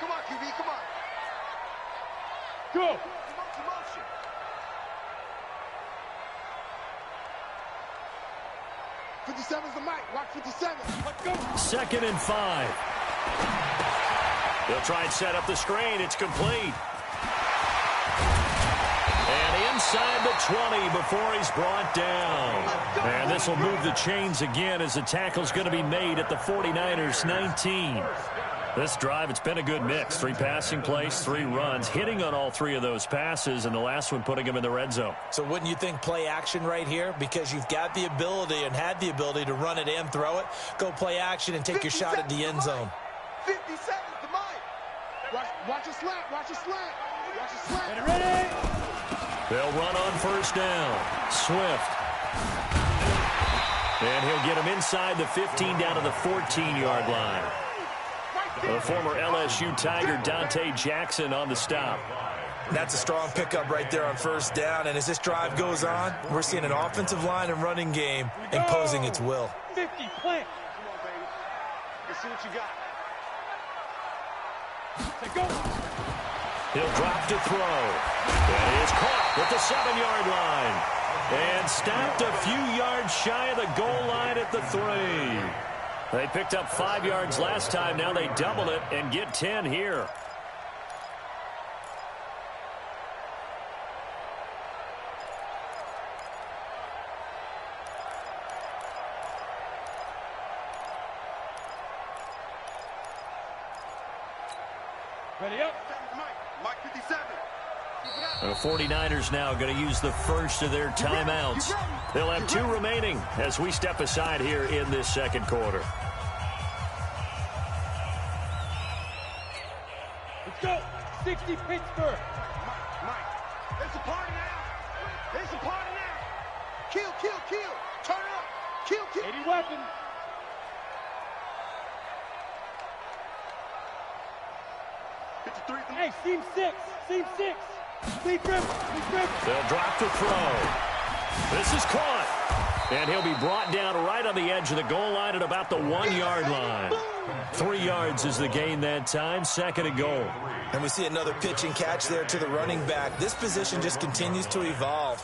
Come on, QB, come on. Go. Motion. '57's the mic. Watch 57. Let's go. 2nd and 5. They'll try and set up the screen. It's complete. And inside the 20 before he's brought down. And this will move the chains again as the tackle's going to be made at the 49ers 19. This drive, it's been a good mix. 3 passing plays, 3 runs, hitting on all 3 of those passes, and the last one putting him in the red zone. So wouldn't you think play action right here? Because you've got the ability and had the ability to run it and throw it. Go play action and take your shot at the end zone. 57's the mic. Watch a slant. Watch a slant. Watch a slant. Ready. They'll run on 1st down. Swift. And he'll get him inside the 15 down to the 14-yard line. The former LSU Tiger Dante Jackson on the stop. That's a strong pickup right there on 1st down. And as this drive goes on, we're seeing an offensive line and running game imposing its will. 50, plant. Come on, baby. Let's see what you got. Let's go. He'll drop to throw. And he is caught at the 7-yard line. And stopped a few yards shy of the goal line at the 3. They picked up 5 yards last time. Now they double it and get 10 here. Ready up. Mike 57. The 49ers now going to use the first of their timeouts. They'll have 2 remaining as we step aside here in this 2nd quarter. Let's go. 60 Pittsburgh. Mike. It's a party now. It's a party now. Kill. Turn up. Kill. 80 weapon. Hey, seam 6. Lead grip. They'll drop to throw. This is caught. And he'll be brought down right on the edge of the goal line at about the 1-yard line. 3 yards is the gain that time. 2nd and goal. And we see another pitch and catch there to the running back. This position just continues to evolve.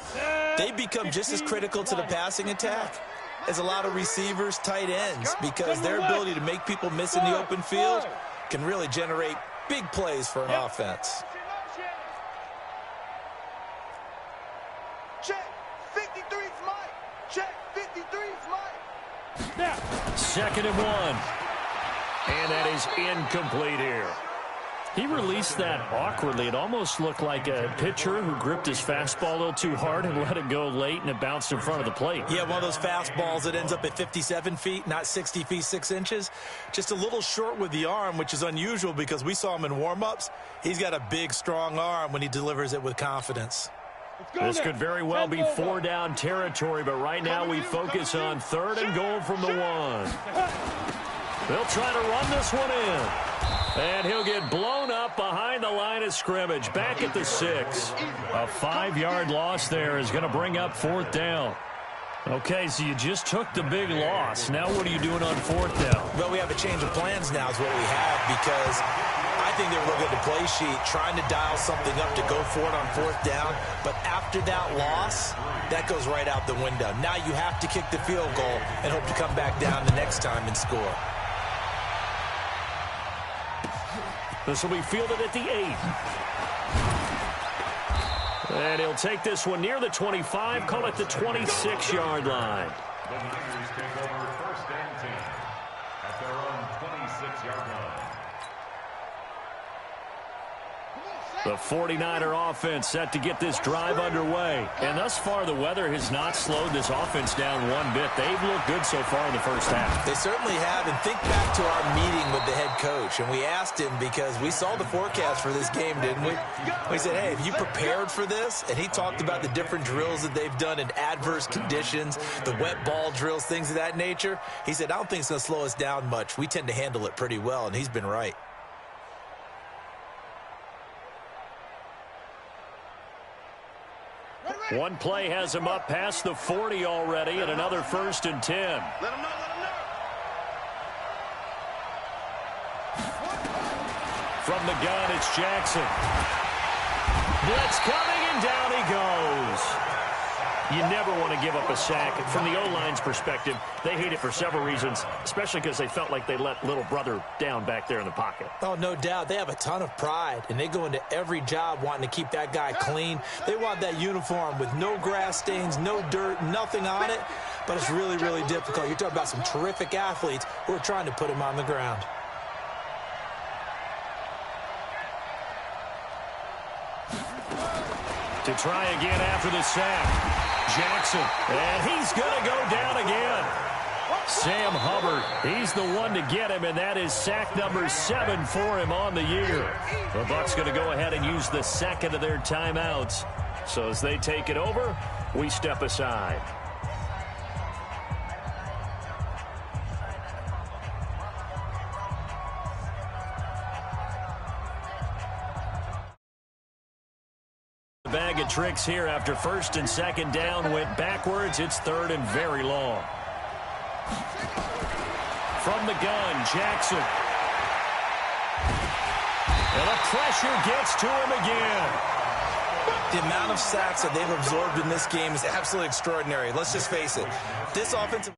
They become just as critical to the passing attack as a lot of receivers, tight ends, because their ability to make people miss in the open field can really generate big plays for an offense. Check. 53's Mike. Check. 53's Mike. Now. 2nd and 1. And that is incomplete here. He released that awkwardly. It almost looked like a pitcher who gripped his fastball a little too hard and let it go late, and it bounced in front of the plate. Yeah, one of those fastballs that ends up at 57 feet, not 60 feet, 6 inches. Just a little short with the arm, which is unusual because we saw him in warm-ups. He's got a big, strong arm when he delivers it with confidence. This could very well be 4-down territory, but right now we focus on 3rd and goal from the 1. They'll try to run this one in. And he'll get blown up behind the line of scrimmage, back at the 6. A 5-yard loss there is going to bring up 4th down. Okay, so you just took the big loss. Now what are you doing on 4th down? Well, we have a change of plans now is what we have, because I think they were looking at the play sheet, trying to dial something up to go for it on 4th down. But after that loss, that goes right out the window. Now you have to kick the field goal and hope to come back down the next time and score. This will be fielded at the 8. And he'll take this one near the 25, call it the 26-yard line. The Niners take over 1st and 10 at their own 26-yard line. The 49er offense set to get this drive underway. And thus far, the weather has not slowed this offense down one bit. They've looked good so far in the first half. They certainly have. And think back to our meeting with the head coach. And we asked him, because we saw the forecast for this game, didn't we? We said, hey, have you prepared for this? And he talked about the different drills that they've done in adverse conditions, the wet ball drills, things of that nature. He said, I don't think it's going to slow us down much. We tend to handle it pretty well, and he's been right. One play has him up past the 40 already, and another 1st and 10. Let him know, let him know. From the gun, it's Jackson. Blitz coming, and down he goes. You never want to give up a sack. From the O-line's perspective, they hate it for several reasons, especially because they felt like they let little brother down back there in the pocket. Oh, no doubt. They have a ton of pride, and they go into every job wanting to keep that guy clean. They want that uniform with no grass stains, no dirt, nothing on it, but it's really, really difficult. You're talking about some terrific athletes who are trying to put him on the ground. To try again after the sack. Jackson, and he's going to go down again. Sam Hubbard, he's the one to get him, and that is sack number 7 for him on the year. The Bucs going to go ahead and use the second of their timeouts. So as they take it over, we step aside. Bag of tricks here after first and second down went backwards. It's third and very long. From the gun, Jackson. And the pressure gets to him again. The amount of sacks that they've absorbed in this game is absolutely extraordinary. Let's just face it. This offensive...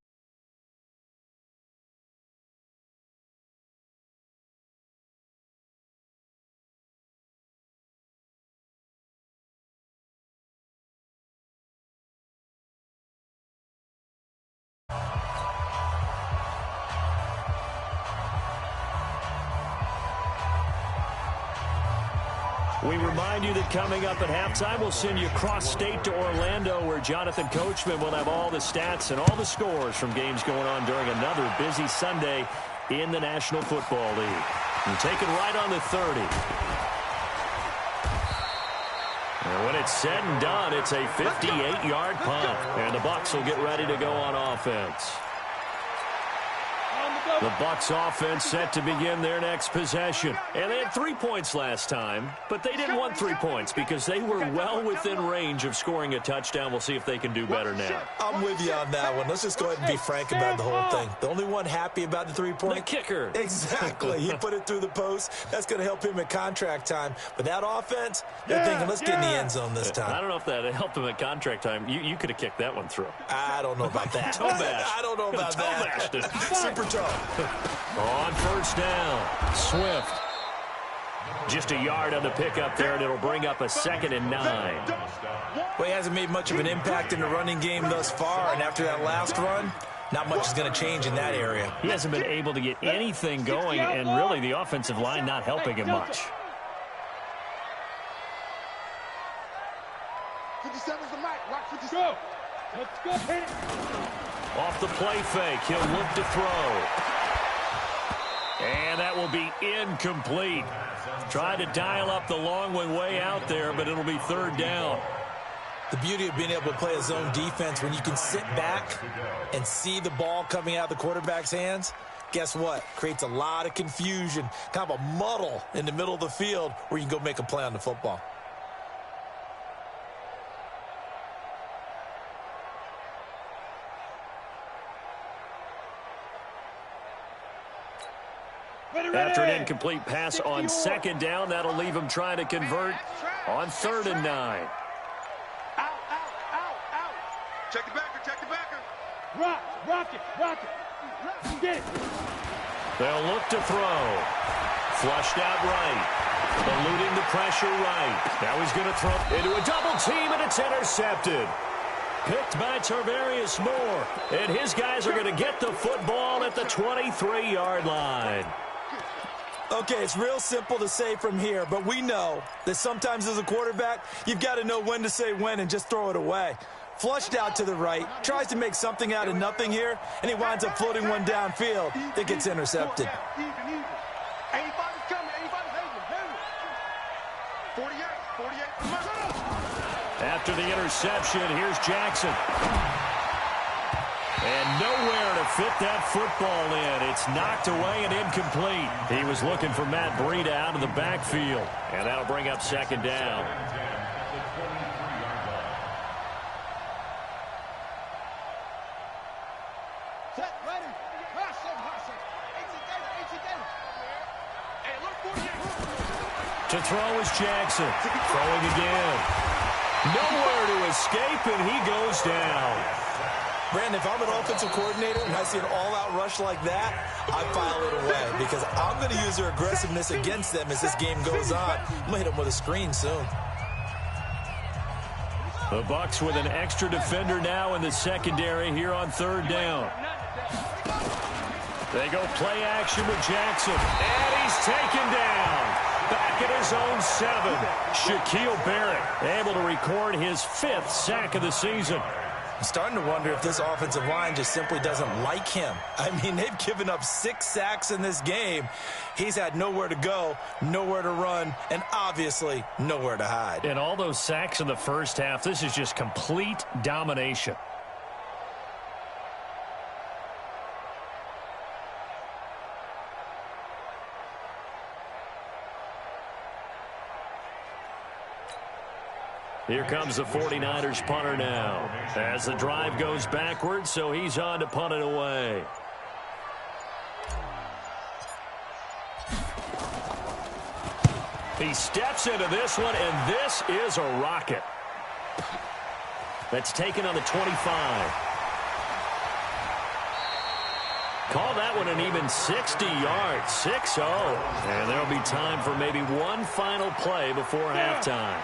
We remind you that coming up at halftime, we'll send you cross-state to Orlando, where Jonathan Coachman will have all the stats and all the scores from games going on during another busy Sunday in the National Football League. And take it right on the 30. And when it's said and done, it's a 58-yard punt. And the Bucs will get ready to go on offense. The Bucs offense set to begin their next possession. And they had 3 points last time, but they didn't want 3 points because they were well within range of scoring a touchdown. We'll see if they can do better now. I'm with you on that one. Let's just go ahead and be frank about the whole thing. The only one happy about the 3-point... The kicker. Exactly. He put it through the post. That's going to help him at contract time. But that offense, they're thinking, let's get in the end zone this time. I don't know if that helped him at contract time. You could have kicked that one through. I don't know about that. Toe bash. I don't know about that. Super toe. On first down, Swift. Just a yard on the pickup there, and it'll bring up a 2nd and 9. Well, he hasn't made much of an impact in the running game thus far, and after that last run, not much is going to change in that area. He hasn't been able to get anything going, and really the offensive line not helping him much. 57's the mic. Watch 57. Go. Let's go. Hit it. Off the play fake, he'll look to throw. And that will be incomplete. Tried to dial up the long one way out there, but it'll be 3rd down. The beauty of being able to play a zone defense when you can sit back and see the ball coming out of the quarterback's hands, guess what? Creates a lot of confusion, kind of a muddle in the middle of the field where you can go make a play on the football. After an incomplete pass on 2nd down, that'll leave him trying to convert on 3rd and 9. Out, out, out, out. Check the backer, check the backer. Rock it. Get it. They'll look to throw. Flushed out right. Eluding the pressure right. Now he's going to throw into a double team, and it's intercepted. Picked by Tarvarius Moore. And his guys are going to get the football at the 23-yard line. Okay, it's real simple to say from here, but we know that sometimes as a quarterback, you've got to know when to say when and just throw it away. Flushed out to the right, tries to make something out of nothing here, and he winds up floating one downfield that gets intercepted. Even. 85 is coming. 85 is heading. 48. After the interception, here's Jackson. And nowhere to fit that football in. It's knocked away and incomplete. He was looking for Matt Breida out of the backfield. And that'll bring up 2nd down. Set, ready. Hustle. 18 Hey, look, 48. To throw is Jackson. Throwing again. Nowhere to escape, and he goes down. Brandon, if I'm an offensive coordinator and I see an all-out rush like that, I file it away because I'm going to use their aggressiveness against them as this game goes on. I'm going to hit them with a screen soon. The Bucs with an extra defender now in the secondary here on third down. They go play action with Jackson, and he's taken down. Back at his own 7. Shaquille Barrett able to record his 5th sack of the season. I'm starting to wonder if this offensive line just simply doesn't like him. I mean, they've given up 6 sacks in this game. He's had nowhere to go, nowhere to run, and obviously nowhere to hide. And all those sacks in the first half, this is just complete domination. Here comes the 49ers punter now as the drive goes backwards, so he's on to punt it away. He steps into this one, and this is a rocket. That's taken on the 25. Call that one an even 60 yards, 6-0. And there'll be time for maybe one final play before halftime.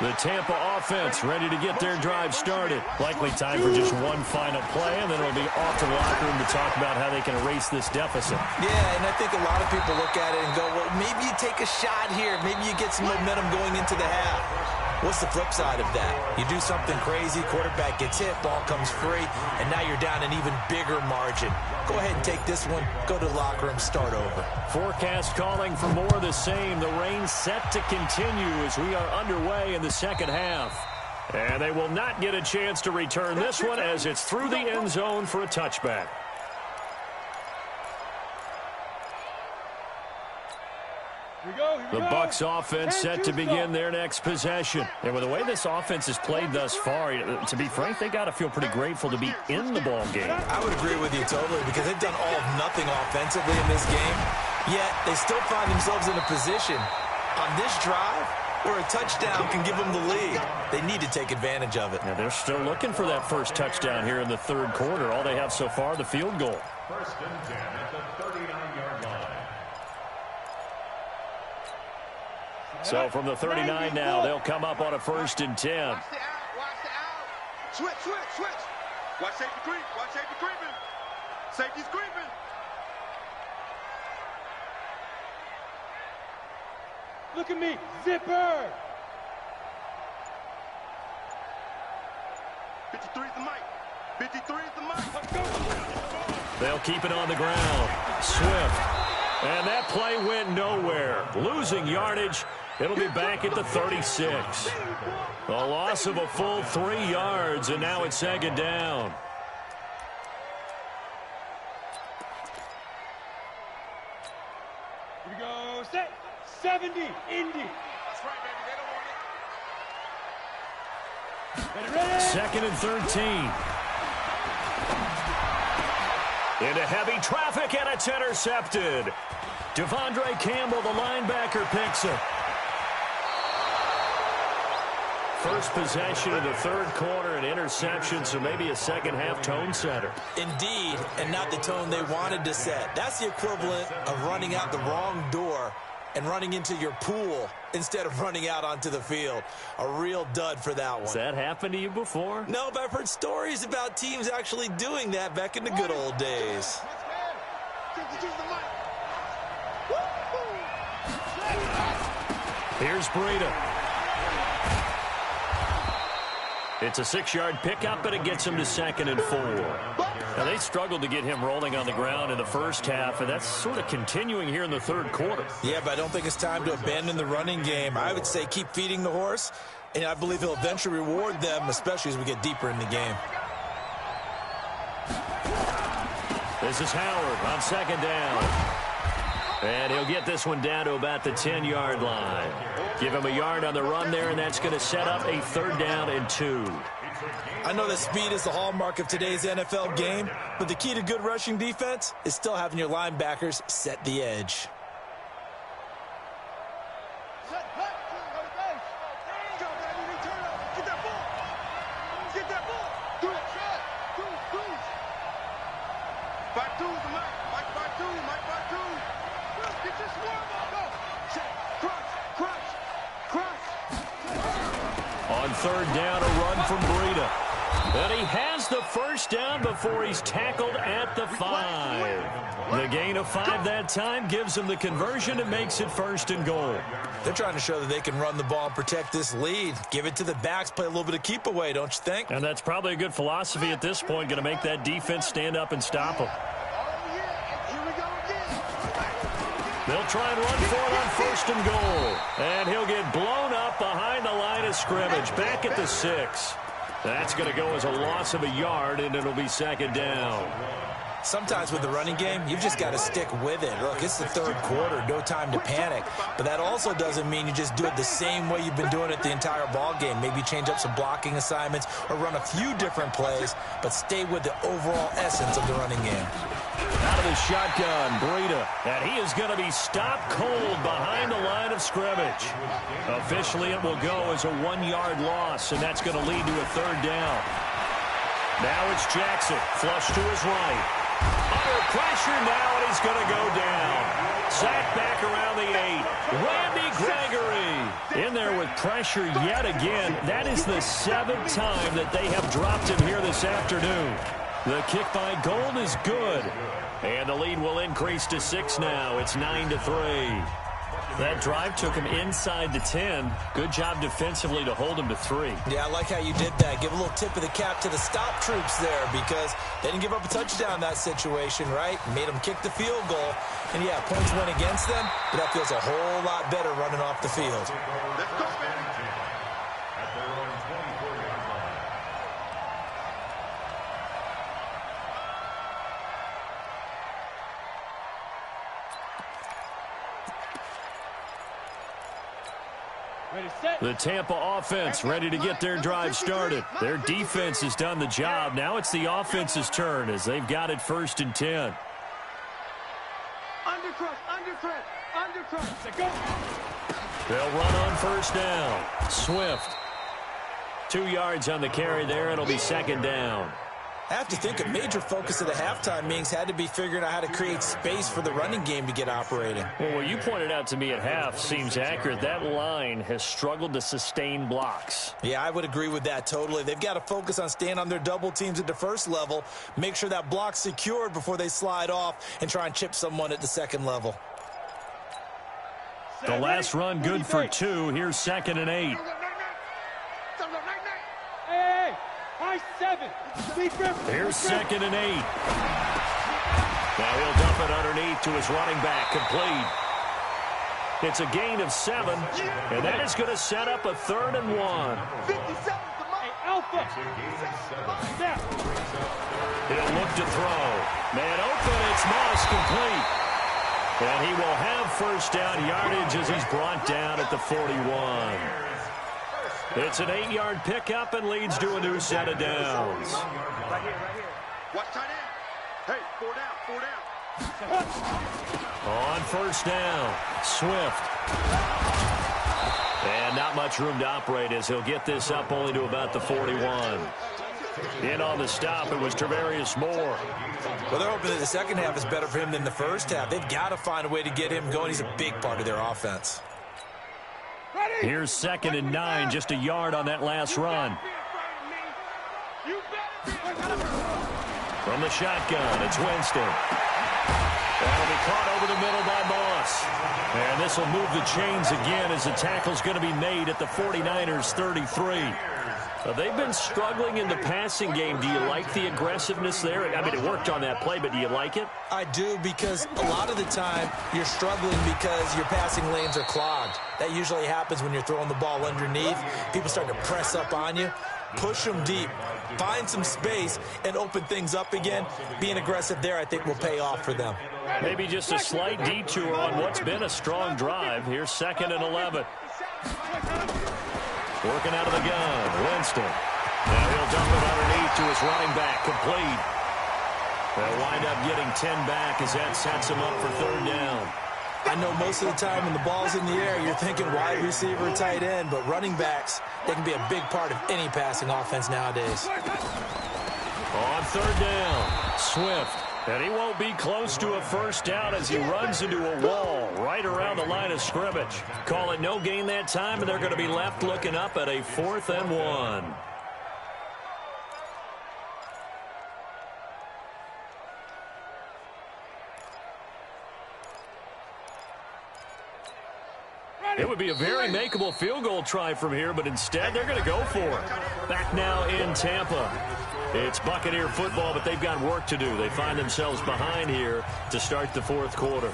The Tampa offense ready to get their drive started. Likely time for just one final play, and then it'll be off to the locker room to talk about how they can erase this deficit. Yeah, and I think a lot of people look at it and go, well, maybe you take a shot here. Maybe you get some momentum going into the half. What's the flip side of that? You do something crazy, quarterback gets hit, ball comes free, and now you're down an even bigger margin. Go ahead and take this one, go to the locker room, start over. Forecast calling for more of the same. The rain set to continue as we are underway in the second half. And they will not get a chance to return this one as it's through the end zone for a touchback. The Bucs offense set to begin their next possession. And with the way this offense has played thus far, to be frank, they got to feel pretty grateful to be in the ball game. I would agree with you totally because they've done all of nothing offensively in this game, yet they still find themselves in a position on this drive where a touchdown can give them the lead. They need to take advantage of it. And they're still looking for that first touchdown here in the third quarter. All they have so far, the field goal. First and 10 at the 39-yard line. So from the 39 now, they'll come up on a first and 10. Watch the out. Watch the out. Switch. Watch safety creep. Watch safety creeping. Safety's creeping. Look at me. Zipper. 53 is the mic. 53 is the mic. They'll keep it on the ground. Swift. And that play went nowhere. Losing yardage. It'll be back at the 36. A loss of a full 3 yards, and now it's second down. Here we go. Set. 70. Indy. That's right, baby. They don't want it. Ready. Second and 13. Into heavy traffic, and it's intercepted. Devondre Campbell, the linebacker, picks it. First possession of the third quarter, an interception, so maybe a second-half tone setter. Indeed, and not the tone they wanted to set. That's the equivalent of running out the wrong door and running into your pool instead of running out onto the field. A real dud for that one. Has that happened to you before? No, but I've heard stories about teams actually doing that back in the good old days. Here's Breida. It's a 6-yard pickup, but it gets him to second and 4. Now, they struggled to get him rolling on the ground in the first half, and that's sort of continuing here in the third quarter. Yeah, but I don't think it's time to abandon the running game. I would say keep feeding the horse, and I believe he'll eventually reward them, especially as we get deeper in the game. This is Howard on second down. And he'll get this one down to about the 10-yard line. Give him a yard on the run there, and that's going to set up a third down and 2. I know that speed is the hallmark of today's NFL game, but the key to good rushing defense is still having your linebackers set the edge. Get that ball. Get that ball. Do it. Fight twos, Mike. Mike, fight twos. Mike, fight twos. Get your swarm on. Go. Check. Crunch. On third down, a run from Breida. And he has the first down before he's tackled at the 5. The gain of 5 that time gives him the conversion and makes it first and goal. They're trying to show that they can run the ball and protect this lead. Give it to the backs, play a little bit of keep away, don't you think? And that's probably a good philosophy at this point, going to make that defense stand up and stop them. They'll try and run for it on first and goal. And he'll get blown up behind the line of scrimmage, back at the 6. That's going to go as a loss of a yard, and it'll be second down. Sometimes with the running game, you've just got to stick with it. Look, it's the third quarter, no time to panic. But that also doesn't mean you just do it the same way you've been doing it the entire ball game. Maybe change up some blocking assignments or run a few different plays, but stay with the overall essence of the running game. Out of the shotgun, Breida, and he is going to be stopped cold behind the line of scrimmage. Officially, it will go as a 1-yard loss, and that's going to lead to a third down. Now it's Jackson, flush to his right. Under pressure now, and he's going to go down. Sacked back around the 8. Randy Gregory in there with pressure yet again. That is the 7th time that they have dropped him here this afternoon. The kick by Gold is good. And the lead will increase to 6 now. It's 9-3. That drive took him inside the 10. Good job defensively to hold him to 3. Yeah, I like how you did that. Give a little tip of the cap to the stop troops there because they didn't give up a touchdown in that situation, right? Made them kick the field goal. And, yeah, points went against them, but that feels a whole lot better running off the field. Let's go, man. At their own 24-yard line. Ready, set. The Tampa offense ready to get their drive started. Their defense has done the job. Now it's the offense's turn as they've got it first and 10. Undercrush. Go. They'll run on first down. Swift. 2 yards on the carry there. It'll be second down. I have to think a major focus of the halftime meetings had to be figuring out how to create space for the running game to get operating. Well, what you pointed out to me at half seems accurate. That line has struggled to sustain blocks. Yeah, I would agree with that totally. They've got to focus on staying on their double teams at the first level, make sure that block's secured before they slide off, and try and chip someone at the second level. The last run good for 2. Here's second and 8. Hey, high 7. Here's second and 8. Now he'll dump it underneath to his running back. Complete. It's a gain of 7, and that is going to set up a 3rd and 1. Hey, Alpha. Snap. He'll look to throw. Man open, it's Moss, complete. And he will have first down yardage as he's brought down at the 41. It's an 8-yard pickup and leads to a new set of downs. Right here. Watch tight end. Hey, 4 down. On first down, Swift. And not much room to operate as he'll get this up only to about the 41. In on the stop, it was Travarius Moore. Well, they're hoping that the second half is better for him than the first half. They've got to find a way to get him going. He's a big part of their offense. Here's second and 9, just a yard on that last run. From the shotgun, it's Winston. That'll be caught over the middle by Moss. And this will move the chains again as the tackle's going to be made at the 49ers 33. They've been struggling in the passing game. Do you like the aggressiveness there? I mean, it worked on that play, but do you like it? I do, because a lot of the time you're struggling because your passing lanes are clogged. That usually happens when you're throwing the ball underneath. People start to press up on you. Push them deep. Find some space and open things up again. Being aggressive there, I think, will pay off for them. Maybe just a slight detour on what's been a strong drive. Here's second and 11. Working out of the gun, Winston. Now he'll dump it underneath to his running back, complete. They'll wind up getting 10 back as that sets him up for third down. I know most of the time when the ball's in the air, you're thinking wide receiver, tight end, but running backs, they can be a big part of any passing offense nowadays. On third down, Swift. And he won't be close to a first down as he runs into a wall right around the line of scrimmage. Call it no gain that time, and they're going to be left looking up at a 4th and 1. It would be a very makeable field goal try from here, but instead they're going to go for it. Back now in Tampa. It's Buccaneer football, but they've got work to do. They find themselves behind here to start the 4th quarter.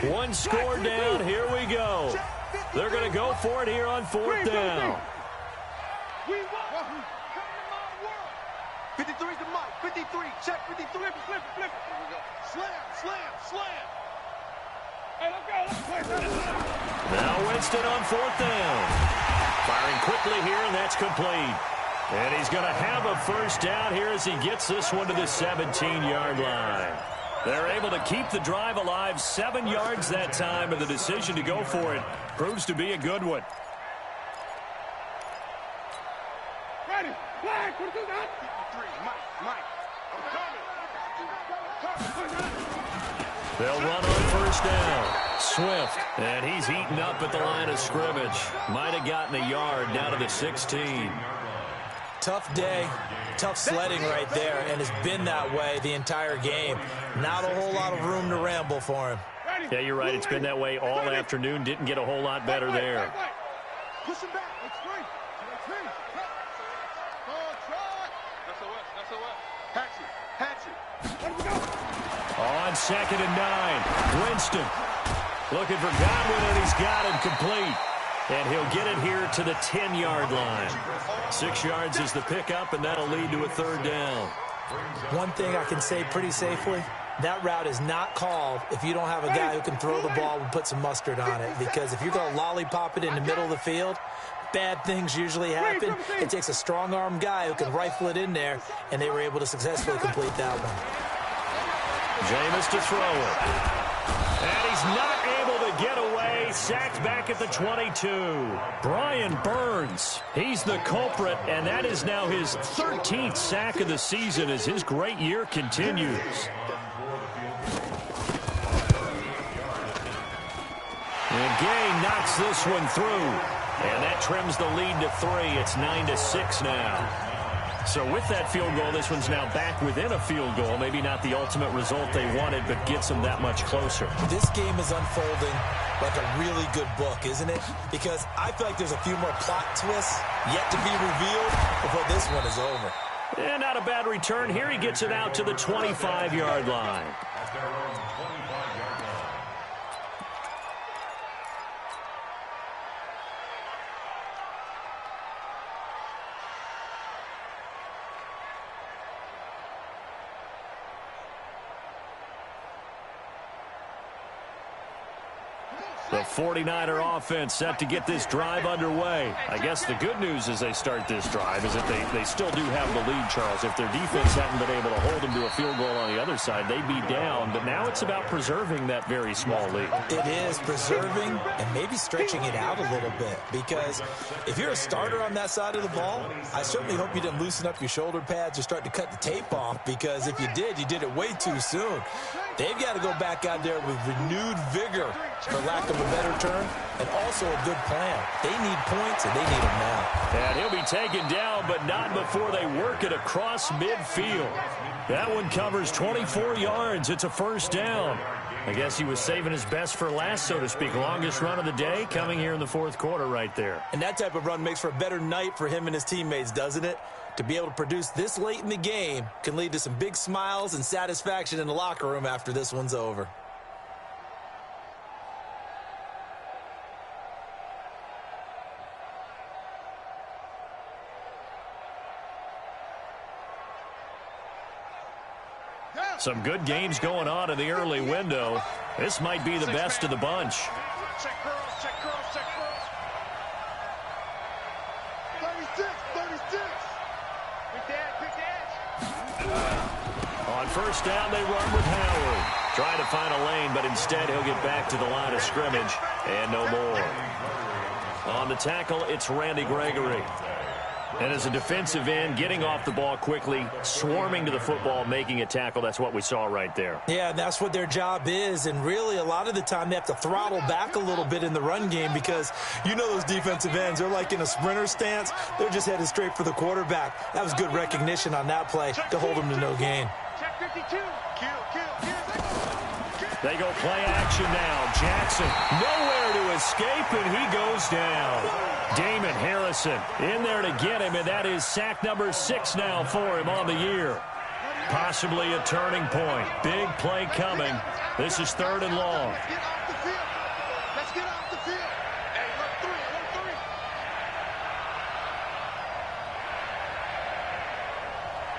One score down. Here we go. They're going to go for it here on 4th down. 53's the mic. 53. Check 53. Flip it. Here we go. Slam. Hey, let's go. Now Winston on 4th down. Firing quickly here, and that's complete. And he's going to have a first down here as he gets this one to the 17-yard line. They're able to keep the drive alive, 7 yards that time, and the decision to go for it proves to be a good one. Ready. Flag. What do you got? 53. Mike. I'm coming. They'll run on first down. Swift, and he's eaten up at the line of scrimmage. Might have gotten a yard down to the 16. Tough day, tough sledding right there, and it's been that way the entire game. Not a whole lot of room to ramble for him. Yeah, you're right. It's been that way all afternoon. Didn't get a whole lot better there. Push him back. It's free. Hatchet. On 2nd and 9, Winston looking for Godwin, and he's got him complete. And he'll get it here to the 10-yard line. 6 yards is the pickup, and that'll lead to a 3rd down. One thing I can say pretty safely, that route is not called if you don't have a guy who can throw the ball and put some mustard on it. Because if you're going to lollipop it in the middle of the field, bad things usually happen. It takes a strong-arm guy who can rifle it in there, and they were able to successfully complete that one. Jameis to throw it. And he's not able to get away. Sacked back at the 22. Brian Burns, he's the culprit, and that is now his 13th sack of the season as his great year continues. And Gay knocks this one through, and that trims the lead to 3. It's 9-6 now. So with that field goal, this one's now back within a field goal. Maybe not the ultimate result they wanted, but gets them that much closer. This game is unfolding like a really good book, isn't it? Because I feel like there's a few more plot twists yet to be revealed before this one is over. And not a bad return. Here he gets it out to the 25-yard line. The 49er offense set to get this drive underway. I guess the good news as they start this drive is that they still do have the lead, Charles. If their defense hadn't been able to hold them to a field goal on the other side, they'd be down. But now it's about preserving that very small lead. It is preserving and maybe stretching it out a little bit. Because if you're a starter on that side of the ball, I certainly hope you didn't loosen up your shoulder pads or start to cut the tape off. Because if you did it way too soon. They've got to go back out there with renewed vigor, for lack of a better term, and also a good plan. They need points, and they need them now. And he'll be taken down, but not before they work it across midfield. That one covers 24 yards. It's a first down. I guess he was saving his best for last, so to speak. Longest run of the day coming here in the 4th quarter right there. And that type of run makes for a better night for him and his teammates, doesn't it? To be able to produce this late in the game can lead to some big smiles and satisfaction in the locker room after this one's over. Some good games going on in the early window. This might be the best of the bunch. Check girls. 36. Quick dad. On first down, they run with Howard. Trying to find a lane, but instead he'll get back to the line of scrimmage and no more. On the tackle, it's Randy Gregory. And as a defensive end, getting off the ball quickly, swarming to the football, making a tackle, that's what we saw right there. Yeah, and that's what their job is. And really, a lot of the time, they have to throttle back a little bit in the run game because you know those defensive ends, they're like in a sprinter stance. They're just headed straight for the quarterback. That was good recognition on that play to hold them to no gain. Check 52. They go play action now. Jackson nowhere to escape, and he goes down. Damon Harrison in there to get him, and that is sack number 6 now for him on the year. Possibly a turning point. Big play coming. This is 3rd and long. Let's get off the field. Let's get off the field. Hey, look 3.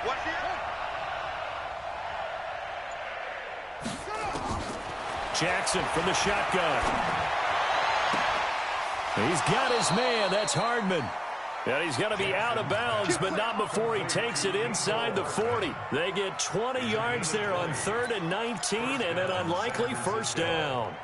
Watch it. Jackson from the shotgun. He's got his man. That's Hardman. And he's going to be out of bounds, but not before he takes it inside the 40. They get 20 yards there on 3rd and 19, and an unlikely first down.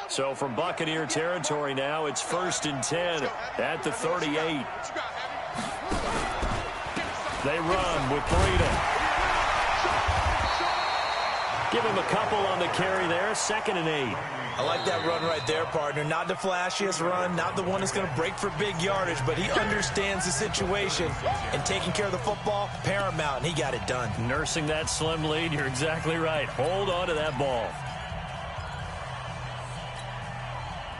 So from Buccaneer territory now, it's 1st and 10 at the 38. They run with Breida. Give him a couple on the carry there, 2nd and 8. I like that run right there, partner. Not the flashiest run, not the one that's going to break for big yardage, but he understands the situation, and taking care of the football, paramount, and he got it done. Nursing that slim lead, you're exactly right. Hold on to that ball.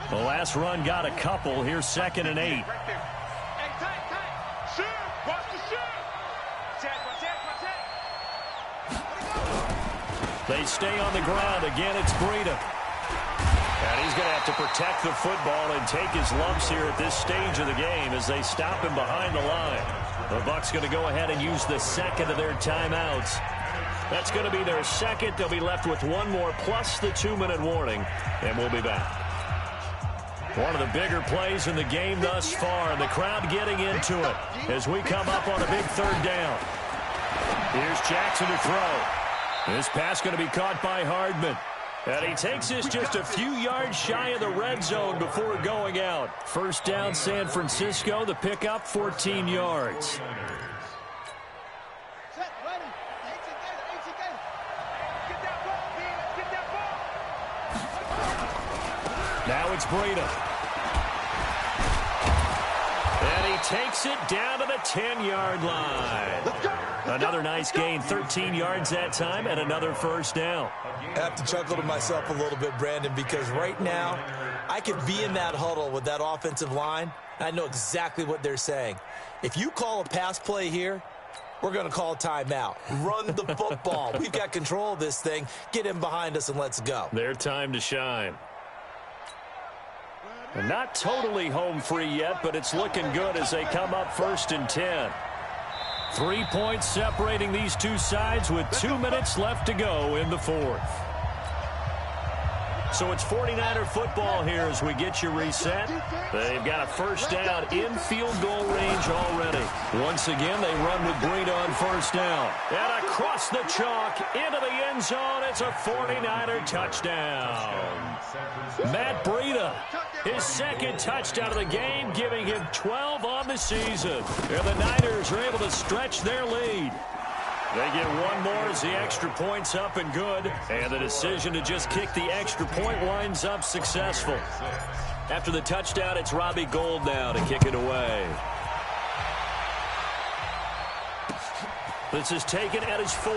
The last run got a couple. Here's 2nd and 8. Right there. Hey, tight. Shoot. Watch the shoot. Check. They stay on the ground. Again, it's Breida. And he's going to have to protect the football and take his lumps here at this stage of the game as they stop him behind the line. The Bucs going to go ahead and use the 2nd of their timeouts. That's going to be their 2nd. They'll be left with 1 more plus the 2-minute warning, and we'll be back. One of the bigger plays in the game thus far, and the crowd getting into it as we come up on a big 3rd down. Here's Jackson to throw. This pass going to be caught by Hardman. And he takes this just a few yards shy of the red zone before going out. 1st down, San Francisco. The pickup, 14 yards. Now it's Breida. And he takes it down to the 10-yard line. Another nice gain, 13 yards that time, and another 1st down. I have to chuckle to myself a little bit, Brandon, because right now I could be in that huddle with that offensive line. I know exactly what they're saying. If you call a pass play here, we're going to call timeout. Run the football. We've got control of this thing. Get him behind us and let's go. Their time to shine. And not totally home free yet, but it's looking good as they come up 1st and 10. 3 points separating these two sides with 2 minutes left to go in the 4th. So it's 49er football here as we get you reset. They've got a 1st down in field goal range already. Once again, they run with Breida on 1st down. And across the chalk into the end zone, it's a 49er touchdown. Matt Breida, his 2nd touchdown of the game, giving him 12 on the season. And the Niners are able to stretch their lead. They get 1 more as the extra point's up and good. And the decision to just kick the extra point winds up successful. After the touchdown, it's Robbie Gould now to kick it away. This is taken at his 4.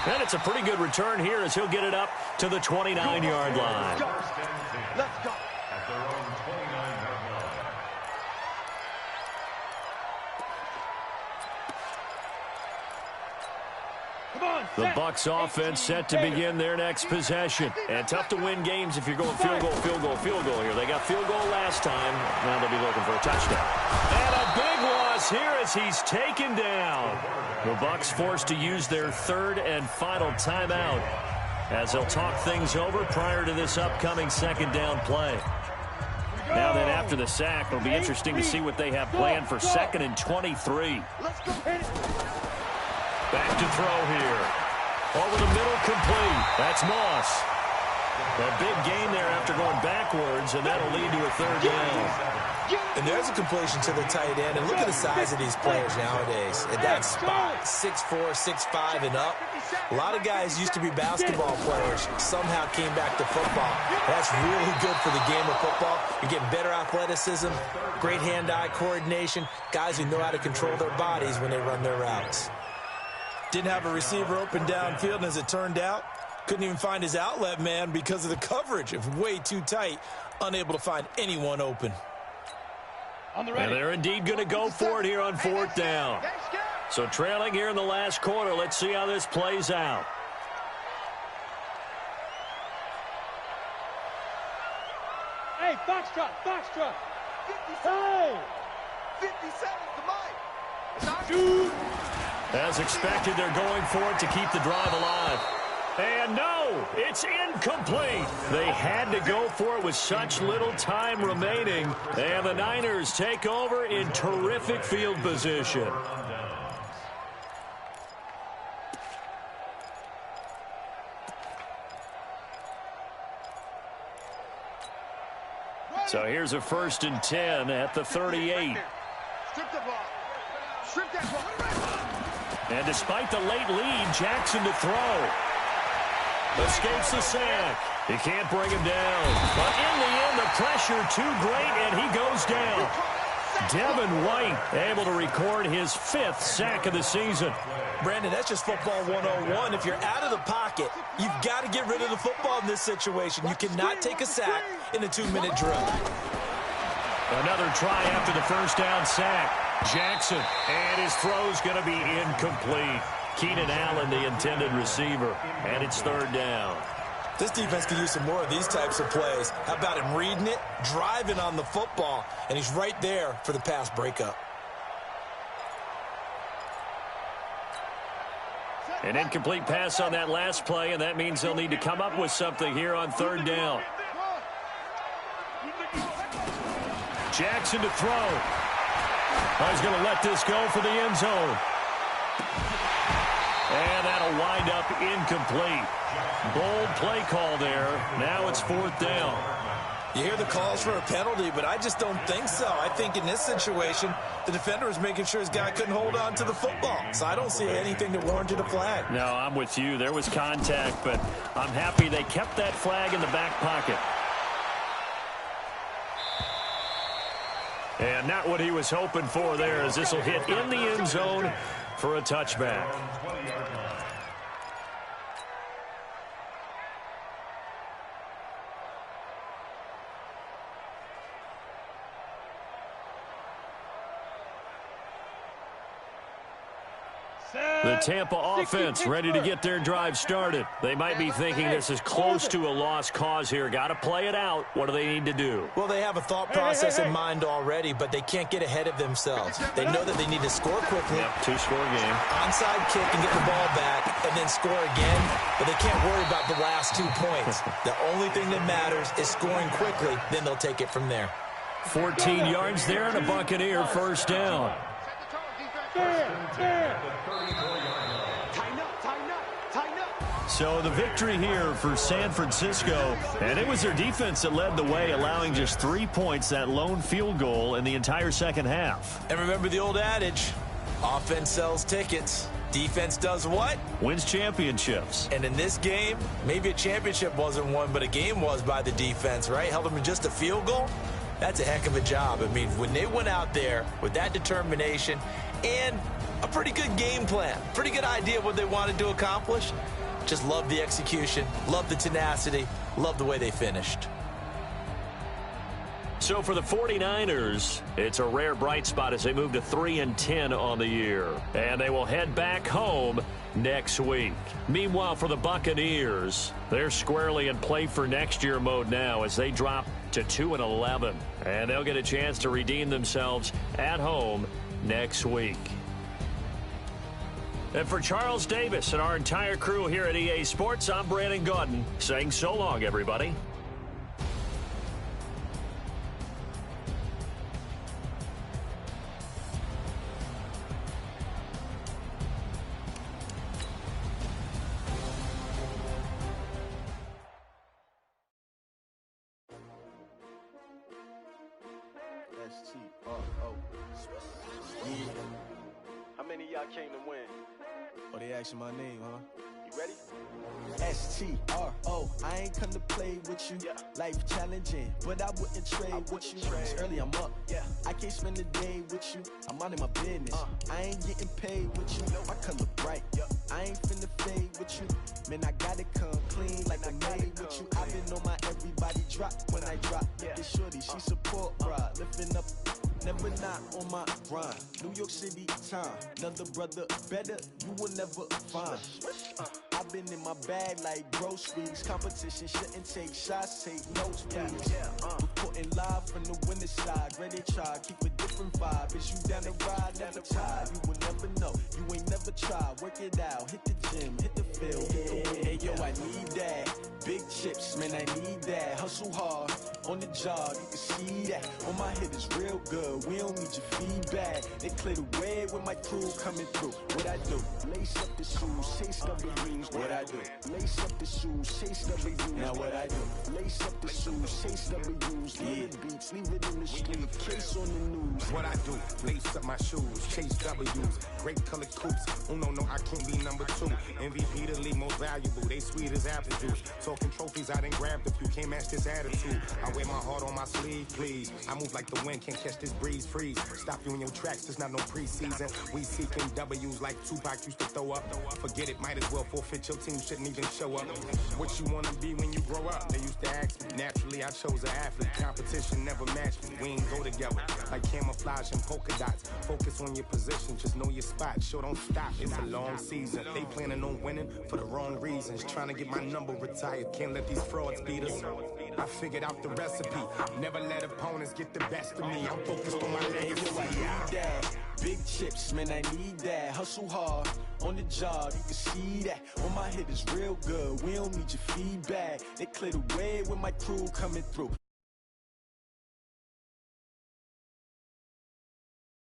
And it's a pretty good return here as he'll get it up to the 29-yard line. Let's go. At their own 29-yard line. The Bucs offense set to begin their next possession. And tough to win games if you're going field goal here. They got field goal last time. Now they'll be looking for a touchdown. And a big loss here as he's taken down. The Bucs forced to use their third and final timeout as they'll talk things over prior to this upcoming second down play. Now then, after the sack, it'll be interesting to see what they have planned for second and 23. Back to throw here. Over the middle, complete. That's Moss. A big gain there after going backwards, and that'll lead to a third down. And there's a completion to the tight end. And look at the size of these players nowadays at that spot, 6'4", 6'5", and up. A lot of guys used to be basketball players, somehow came back to football. That's really good for the game of football. You're getting better athleticism, great hand-eye coordination, guys who know how to control their bodies when they run their routes. Didn't have a receiver open downfield, and as it turned out, couldn't even find his outlet man because of the coverage. It was way too tight, unable to find anyone open. And they're indeed going to go for it here on fourth down. So trailing here in the last quarter. Let's see how this plays out. Hey, Foxtrot, Foxtrot. Hey! 50 seconds to mine. Shoot! As expected, they're going for it to keep the drive alive. And no, it's incomplete. They had to go for it with such little time remaining. And the Niners take over in terrific field position. So here's a 1st and 10 at the 38. Strip the ball. Strip that ball. And despite the late lead, Jackson to throw. Escapes the sack. He can't bring him down. But in the end, the pressure too great, and he goes down. Devin White able to record his 5th sack of the season. Brandon, that's just football 101. If you're out of the pocket, you've got to get rid of the football in this situation. You cannot take a sack in a 2-minute drill. Another try after the first down sack. Jackson, and his throw's going to be incomplete. Keenan Allen, the intended receiver, and it's 3rd down. This defense could use some more of these types of plays. How about him reading it, driving on the football, and he's right there for the pass breakup. An incomplete pass on that last play, and that means they'll need to come up with something here on 3rd down. Jackson to throw. He's going to let this go for the end zone. And that'll wind up incomplete. Bold play call there. Now it's 4th down. You hear the calls for a penalty, but I just don't think so. I think in this situation, the defender was making sure his guy couldn't hold on to the football. So I don't see anything that warranted a flag. No, I'm with you. There was contact, but I'm happy they kept that flag in the back pocket. And not what he was hoping for there, as this will hit in the end zone for a touchback. The Tampa offense ready to get their drive started. They might be thinking this is close to a lost cause here. Got to play it out. What do they need to do? Well, they have a thought process in mind already, but they can't get ahead of themselves. They know that they need to score quickly. Yep, 2-score game. Onside kick and get the ball back and then score again, but they can't worry about the last 2 points. The only thing that matters is scoring quickly, then they'll take it from there. 14 yards there and a Buccaneer 1st down. So the victory here for San Francisco, and it was their defense that led the way, allowing just 3 points, that lone field goal in the entire second half. And remember the old adage, offense sells tickets. Defense does what? Wins championships. And in this game, maybe a championship wasn't won, but a game was by the defense, right? Held them to just a field goal. That's a heck of a job. I mean, when they went out there with that determination and a pretty good game plan, pretty good idea of what they wanted to accomplish, just love the execution, love the tenacity, love the way they finished. So for the 49ers, it's a rare bright spot as they move to 3-10 on the year. And they will head back home next week. Meanwhile, for the Buccaneers, they're squarely in play for next year mode now as they drop to 2-11. And they'll get a chance to redeem themselves at home next week. And for Charles Davis and our entire crew here at EA Sports, I'm Brandon Gaudin saying so long, everybody. S-T-R-O. Yeah. How many of y'all came to win? Oh, they asking my name, huh? You ready? S-T-R-O. I ain't come to play with you. Yeah. Life challenging, but I wouldn't trade with you. It's early, I'm up. Yeah. I can't spend the day with you. I'm minding my business. I ain't getting paid with you. My color bright. Yeah. I ain't finna fade with you. Man, I gotta come clean like I made with you. I've been on my everybody drop when I drop. Yeah. This shorty, she support ride. Lifting up, never not on my grind. New York City time. Another brother better, you will never find. I've been in my bag like groceries. Competition shouldn't take shots, take notes, please. Reporting live from the winning side. Ready try, keep a different vibe. Is you down the ride, never tired. You will never know, you ain't never tried. Work it out, hit the gym, hit the field, hit the wind. Hey yo, I need that. Big chips, man, I need that. Hustle hard, on the job, you can see that. On my head is real good, we don't need your feedback. They clear the way with my crew coming through. What I do? Lace up the shoes, chase W's. What I do? Lace up the shoes, chase W's. Now what I do? Lace up the shoes, chase W's. Leave the beats, leave it in the street, case on the news. What I do? Lace up my shoes, chase W's. Great color coops. Oh no, I can't be number 2. MVP the league most valuable. They sweet as apple juice. Talking trophies, I didn't grab the few. Can't match this attitude. I wear my heart on my sleeve, please. I move like the wind, can't catch this breeze, freeze. Stop you in your tracks, there's not no preseason. We seeking W's like Tupac used to throw up. Forget it, might as well forfeit. Your team shouldn't even show up. What you wanna be when you grow up? They used to ask me. Naturally, I chose an athlete. Competition never matched me. We ain't go together like camouflage and polka dots. Focus on your position, just know your spot. Sure, don't stop. It's a long season. They planning on winning for the wrong reasons. Trying to get my number retired. Can't let these frauds beat us. I figured out the recipe. Never let opponents get the best of me. I'm focused on my legacy. I need that. Big chips, man, I need that. Hustle hard, on the job, you can see that. On my head is real good, we don't need your feedback. They clear the way with my crew coming through.